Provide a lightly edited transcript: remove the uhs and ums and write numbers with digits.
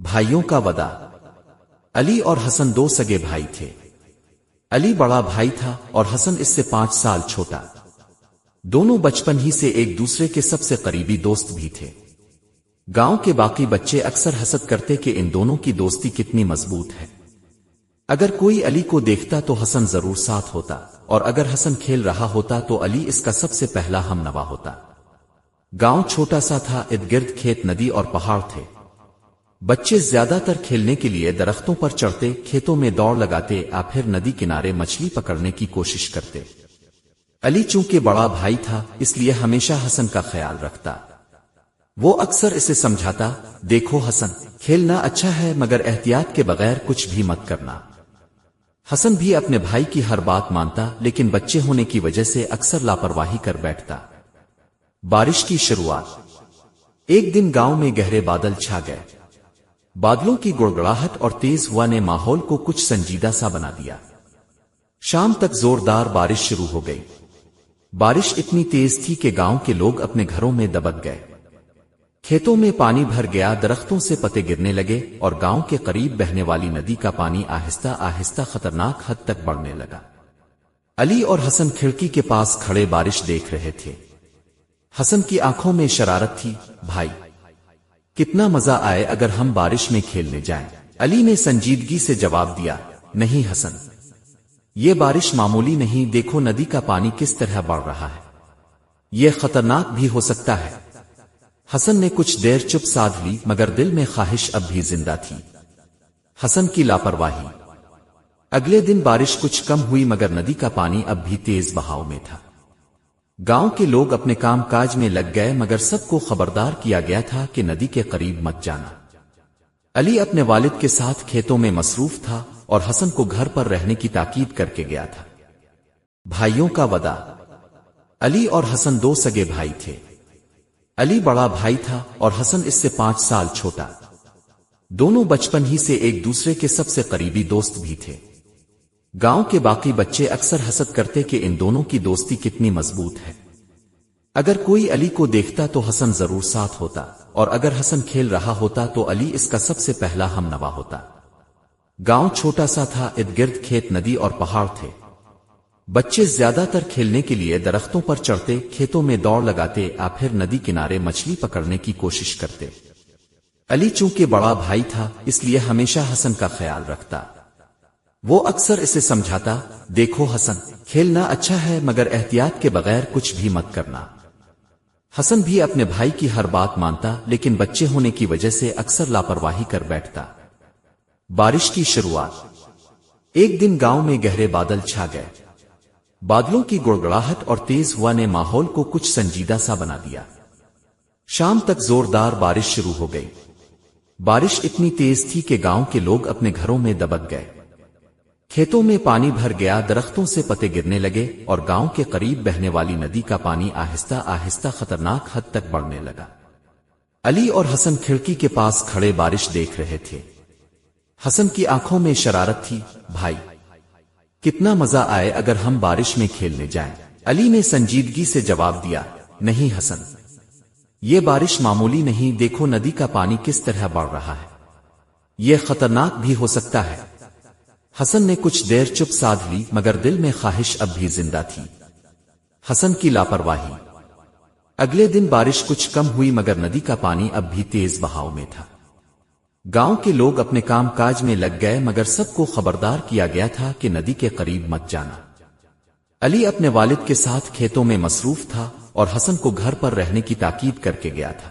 بھائیوں کا وعدہ۔ علی اور حسن دو سگے بھائی تھے۔ علی بڑا بھائی تھا اور حسن اس سے 5 سال چھوٹا۔ دونوں بچپن ہی سے ایک دوسرے کے سب سے قریبی دوست بھی تھے۔ گاؤں کے باقی بچے اکثر حسد کرتے کہ ان دونوں کی دوستی کتنی مضبوط ہے۔ اگر کوئی علی کو دیکھتا تو حسن ضرور ساتھ ہوتا، اور اگر حسن کھیل رہا ہوتا تو علی اس کا سب سے پہلا ہم نوا ہوتا۔ گاؤں چھوٹا سا تھا، ارد گرد کھیت، ندی اور پہاڑ تھے۔ بچے زیادہ تر کھیلنے کے لیے درختوں پر چڑھتے، کھیتوں میں دوڑ لگاتے یا پھر ندی کنارے مچھلی پکڑنے کی کوشش کرتے۔ علی چونکہ بڑا بھائی تھا اس لیے ہمیشہ حسن کا خیال رکھتا۔ وہ اکثر اسے سمجھاتا، دیکھو حسن، کھیلنا اچھا ہے مگر احتیاط کے بغیر کچھ بھی مت کرنا۔ حسن بھی اپنے بھائی کی ہر بات مانتا، لیکن بچے ہونے کی وجہ سے اکثر لاپرواہی کر بیٹھتا۔ بارش کی شروعات۔ ایک دن گاؤں میں گہرے بادل چھا گئے۔ بادلوں کی گڑگڑاہٹ اور تیز ہوا نے ماحول کو کچھ سنجیدہ سا بنا دیا۔ شام تک زوردار بارش شروع ہو گئی۔ بارش اتنی تیز تھی کہ گاؤں کے لوگ اپنے گھروں میں دبک گئے۔ کھیتوں میں پانی بھر گیا، درختوں سے پتے گرنے لگے اور گاؤں کے قریب بہنے والی ندی کا پانی آہستہ آہستہ خطرناک حد تک بڑھنے لگا۔ علی اور حسن کھڑکی کے پاس کھڑے بارش دیکھ رہے تھے۔ حسن کی آنکھوں میں شرارت تھی۔ بھائی، کتنا مزہ آئے اگر ہم بارش میں کھیلنے جائیں۔ علی نے سنجیدگی سے جواب دیا، نہیں حسن، یہ بارش معمولی نہیں، دیکھو ندی کا پانی کس طرح بڑھ رہا ہے، یہ خطرناک بھی ہو سکتا ہے۔ حسن نے کچھ دیر چپ سادھ لی مگر دل میں خواہش اب بھی زندہ تھی۔ حسن کی لاپرواہی۔ اگلے دن بارش کچھ کم ہوئی مگر ندی کا پانی اب بھی تیز بہاؤ میں تھا۔ گاؤں کے لوگ اپنے کام کاج میں لگ گئے مگر سب کو خبردار کیا گیا تھا کہ ندی کے قریب مت جانا۔ علی اپنے والد کے ساتھ کھیتوں میں مصروف تھا اور حسن کو گھر پر رہنے کی تاکید کر کے گیا تھا۔ بھائیوں کا وعدہ۔ علی اور حسن دو سگے بھائی تھے۔ علی بڑا بھائی تھا اور حسن اس سے 5 سال چھوٹا۔ دونوں بچپن ہی سے ایک دوسرے کے سب سے قریبی دوست بھی تھے۔ گاؤں کے باقی بچے اکثر حسد کرتے کہ ان دونوں کی دوستی کتنی مضبوط ہے۔ اگر کوئی علی کو دیکھتا تو حسن ضرور ساتھ ہوتا، اور اگر حسن کھیل رہا ہوتا تو علی اس کا سب سے پہلا ہم نوا ہوتا۔ گاؤں چھوٹا سا تھا، ارد گرد کھیت، ندی اور پہاڑ تھے۔ بچے زیادہ تر کھیلنے کے لیے درختوں پر چڑھتے، کھیتوں میں دوڑ لگاتے یا پھر ندی کنارے مچھلی پکڑنے کی کوشش کرتے۔ علی چونکہ بڑا بھائی تھا اس لیے ہمیشہ حسن کا خیال رکھتا۔ وہ اکثر اسے سمجھاتا، دیکھو حسن، کھیلنا اچھا ہے مگر احتیاط کے بغیر کچھ بھی مت کرنا۔ حسن بھی اپنے بھائی کی ہر بات مانتا، لیکن بچے ہونے کی وجہ سے اکثر لاپرواہی کر بیٹھتا۔ بارش کی شروعات۔ ایک دن گاؤں میں گہرے بادل چھا گئے۔ بادلوں کی گڑگڑاہٹ اور تیز ہوا نے ماحول کو کچھ سنجیدہ سا بنا دیا۔ شام تک زوردار بارش شروع ہو گئی۔ بارش اتنی تیز تھی کہ گاؤں کے لوگ اپنے گھروں میں دبک گئے۔ کھیتوں میں پانی بھر گیا، درختوں سے پتے گرنے لگے اور گاؤں کے قریب بہنے والی ندی کا پانی آہستہ آہستہ خطرناک حد تک بڑھنے لگا۔ علی اور حسن کھڑکی کے پاس کھڑے بارش دیکھ رہے تھے۔ حسن کی آنکھوں میں شرارت تھی۔ بھائی، کتنا مزہ آئے اگر ہم بارش میں کھیلنے جائیں۔ علی نے سنجیدگی سے جواب دیا، نہیں حسن، یہ بارش معمولی نہیں، دیکھو ندی کا پانی کس طرح بڑھ رہا ہے، یہ خطرناک بھی ہو سکتا ہے۔ حسن نے کچھ دیر چپ سادھ لی مگر دل میں خواہش اب بھی زندہ تھی۔ حسن کی لاپرواہی۔ اگلے دن بارش کچھ کم ہوئی مگر ندی کا پانی اب بھی تیز بہاؤ میں تھا۔ گاؤں کے لوگ اپنے کام کاج میں لگ گئے مگر سب کو خبردار کیا گیا تھا کہ ندی کے قریب مت جانا۔ علی اپنے والد کے ساتھ کھیتوں میں مصروف تھا اور حسن کو گھر پر رہنے کی تاکید کر کے گیا تھا۔